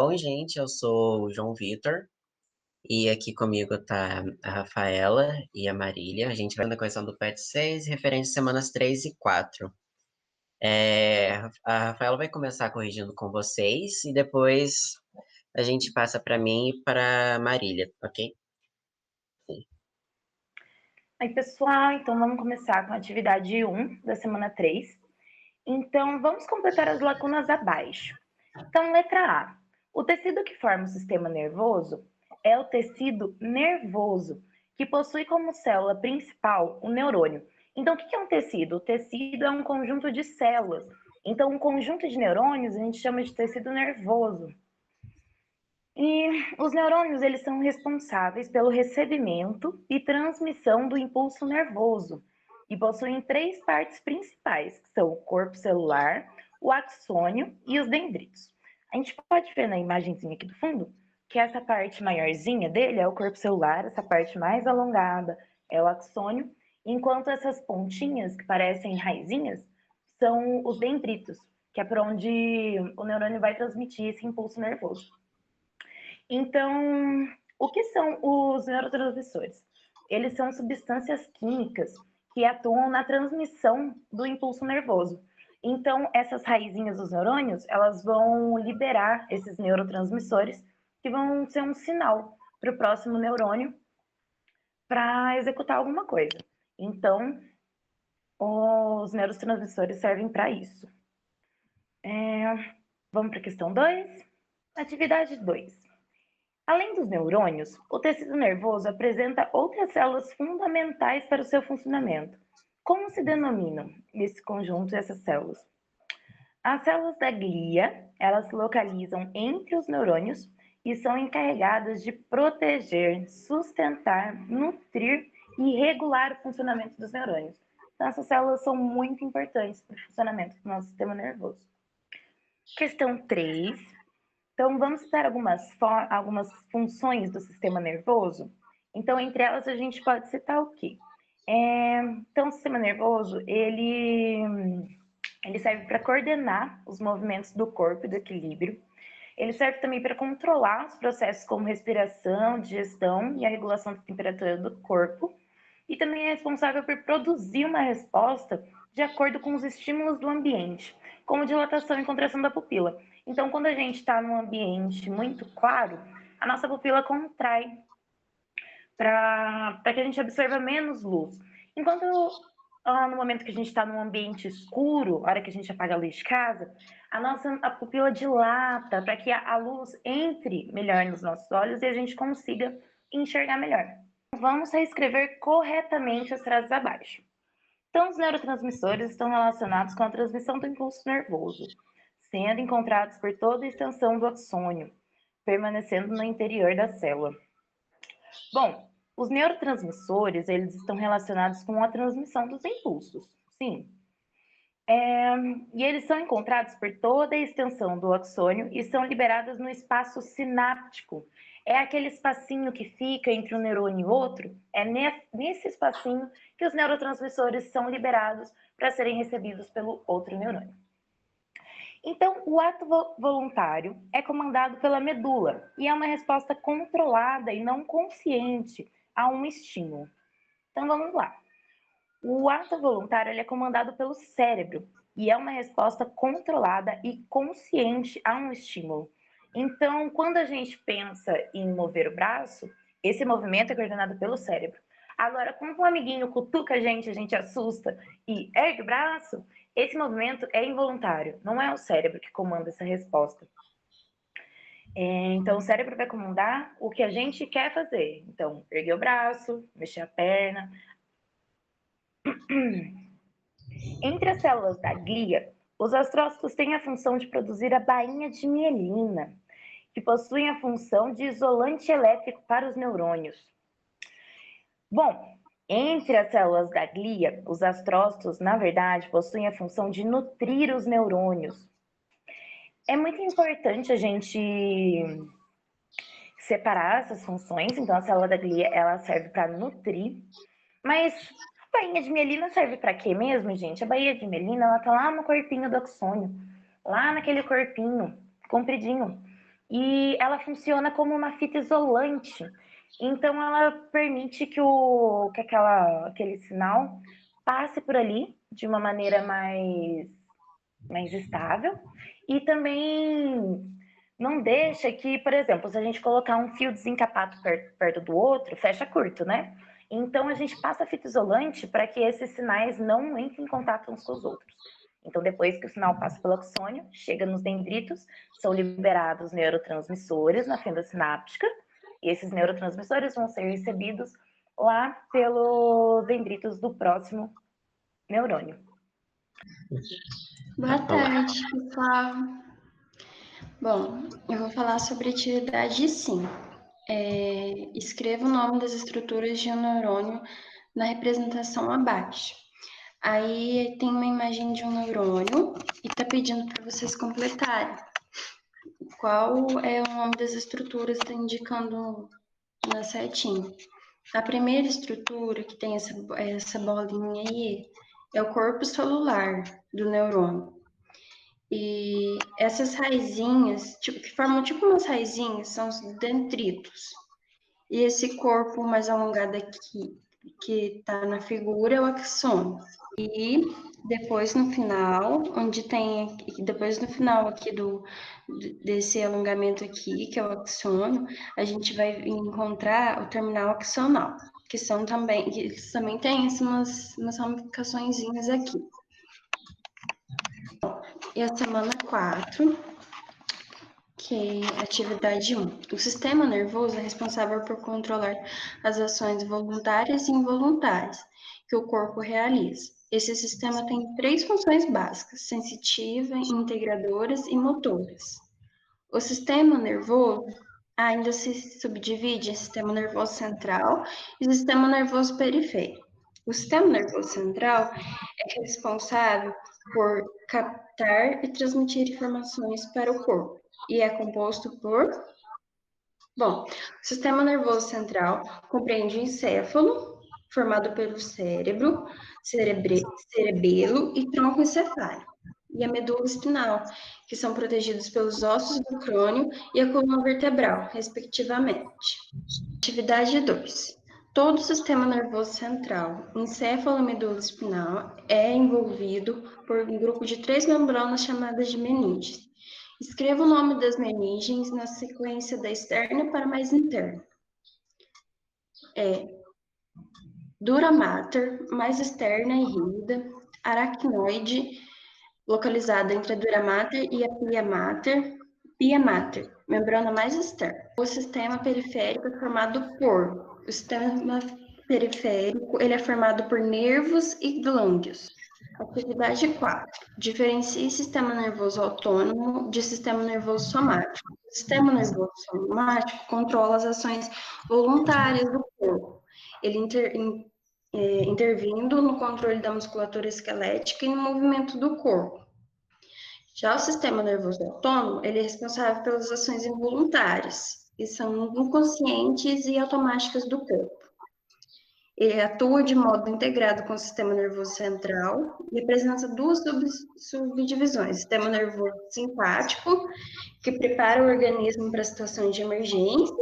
Bom, gente, eu sou o João Vitor e aqui comigo tá a Rafaela e a Marília. A gente vai na questão do PET 6, referente às semanas 3 e 4. A Rafaela vai começar corrigindo com vocês e depois a gente passa para mim e para a Marília, ok? Oi, pessoal, então vamos começar com a atividade 1 da semana 3. Então, vamos completar as lacunas abaixo. Então, letra A. O tecido que forma o sistema nervoso é o tecido nervoso, que possui como célula principal o neurônio. Então, o que é um tecido? O tecido é um conjunto de células. Então, um conjunto de neurônios a gente chama de tecido nervoso. E os neurônios, eles são responsáveis pelo recebimento e transmissão do impulso nervoso e possuem três partes principais, que são o corpo celular, o axônio e os dendritos. A gente pode ver na imagenzinha aqui do fundo que essa parte maiorzinha dele é o corpo celular, essa parte mais alongada é o axônio, enquanto essas pontinhas que parecem raizinhas são os dendritos, que é por onde o neurônio vai transmitir esse impulso nervoso. Então, o que são os neurotransmissores? Eles são substâncias químicas que atuam na transmissão do impulso nervoso. Então, essas raizinhas dos neurônios, elas vão liberar esses neurotransmissores que vão ser um sinal para o próximo neurônio para executar alguma coisa. Então, os neurotransmissores servem para isso. Vamos para a questão 2. Atividade 2. Além dos neurônios, o tecido nervoso apresenta outras células fundamentais para o seu funcionamento. Como se denominam esse conjunto dessas células? As células da glia, elas se localizam entre os neurônios e são encarregadas de proteger, sustentar, nutrir e regular o funcionamento dos neurônios. Então, essas células são muito importantes para o funcionamento do nosso sistema nervoso. Questão 3. Então, vamos citar algumas funções do sistema nervoso. Então, entre elas, a gente pode citar o quê? Então, o sistema nervoso, ele serve para coordenar os movimentos do corpo e do equilíbrio. Ele serve também para controlar os processos como respiração, digestão e a regulação da temperatura do corpo. E também é responsável por produzir uma resposta de acordo com os estímulos do ambiente, como dilatação e contração da pupila. Então, quando a gente está num ambiente muito claro, a nossa pupila contrai para que a gente absorva menos luz. Enquanto no momento que a gente está num ambiente escuro, a hora que a gente apaga a luz de casa, a pupila dilata para que a luz entre melhor nos nossos olhos e a gente consiga enxergar melhor. Vamos reescrever corretamente as frases abaixo. Então, os neurotransmissores estão relacionados com a transmissão do impulso nervoso, sendo encontrados por toda a extensão do axônio, permanecendo no interior da célula. Bom, os neurotransmissores, eles estão relacionados com a transmissão dos impulsos, sim. E eles são encontrados por toda a extensão do axônio e são liberados no espaço sináptico. É aquele espacinho que fica entre um neurônio e outro, é nesse espacinho que os neurotransmissores são liberados para serem recebidos pelo outro neurônio. Então, o ato voluntário é comandado pela medula e é uma resposta controlada e não consciente a um estímulo. Então, vamos lá. O ato voluntário ele é comandado pelo cérebro e é uma resposta controlada e consciente a um estímulo. Então, quando a gente pensa em mover o braço, esse movimento é coordenado pelo cérebro. Agora, quando um amiguinho cutuca a gente assusta e ergue o braço, esse movimento é involuntário, não é o cérebro que comanda essa resposta. Então, o cérebro vai comandar o que a gente quer fazer. Então, erguer o braço, mexer a perna. Entre as células da glia, os astrócitos têm a função de produzir a bainha de mielina, que possuem a função de isolante elétrico para os neurônios. Bom, entre as células da glia, os astrócitos, na verdade, possuem a função de nutrir os neurônios. É muito importante a gente separar essas funções. Então, a célula da glia, ela serve para nutrir. Mas a bainha de mielina serve para quê mesmo, gente? A bainha de mielina, ela tá lá no corpinho do axônio. Lá naquele corpinho compridinho. e ela funciona como uma fita isolante. Então, ela permite que aquele sinal passe por ali de uma maneira mais estável e também não deixa que, por exemplo, se a gente colocar um fio desencapado perto do outro, fecha curto, né? Então a gente passa fita isolante para que esses sinais não entrem em contato uns com os outros. Então, depois que o sinal passa pelo axônio, chega nos dendritos, são liberados neurotransmissores na fenda sináptica, e esses neurotransmissores vão ser recebidos lá pelos dendritos do próximo neurônio. Boa tarde, pessoal. Bom, eu vou falar sobre atividade 5. Escreva o nome das estruturas de um neurônio na representação abaixo. Aí tem uma imagem de um neurônio e está pedindo para vocês completarem. Qual é o nome das estruturas, está indicando na setinha. A primeira estrutura, que tem essa bolinha aí, é o corpo celular do neurônio. E essas raizinhas, que formam tipo umas raizinhas, são os dendritos. E esse corpo mais alongado aqui, que está na figura, é o axônio. E depois no final, depois no final aqui desse alongamento aqui, que é o axônio, a gente vai encontrar o terminal axonal, que eles também têm umas ramificaçõezinhas aqui. E a semana 4, que é atividade 1. O sistema nervoso é responsável por controlar as ações voluntárias e involuntárias que o corpo realiza. Esse sistema tem 3 funções básicas: sensitiva, integradoras e motoras. O sistema nervoso ainda se subdivide em sistema nervoso central e sistema nervoso periférico. O sistema nervoso central é responsável por captar e transmitir informações para o corpo e é composto por... Bom, o sistema nervoso central compreende o encéfalo, formado pelo cérebro, cerebelo e tronco encefálico, e a medula espinal, que são protegidos pelos ossos do crânio e a coluna vertebral, respectivamente. Atividade 2. Todo o sistema nervoso central, encéfalo e medula espinal, é envolvido por um grupo de 3 membranas chamadas de meninges. Escreva o nome das meninges na sequência da externa para a mais interna. Dura mater, mais externa e rígida, aracnoide, localizada entre a dura mater e a pia mater, membrana mais externa. O sistema periférico é formado por... O sistema periférico ele é formado por nervos e glândulos. Atividade 4. Diferencie sistema nervoso autônomo de sistema nervoso somático. O sistema nervoso somático controla as ações voluntárias do corpo. Ele intervindo no controle da musculatura esquelética e no movimento do corpo. Já o sistema nervoso autônomo, ele é responsável pelas ações involuntárias, que são inconscientes e automáticas do corpo. Ele atua de modo integrado com o sistema nervoso central e apresenta 2 subdivisões: sistema nervoso simpático, que prepara o organismo para situações de emergência,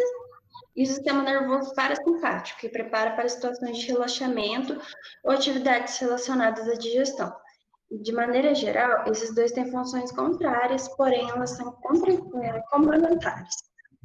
e o sistema nervoso parasimpático, que prepara para situações de relaxamento ou atividades relacionadas à digestão. De maneira geral, esses 2 têm funções contrárias, porém elas são complementares.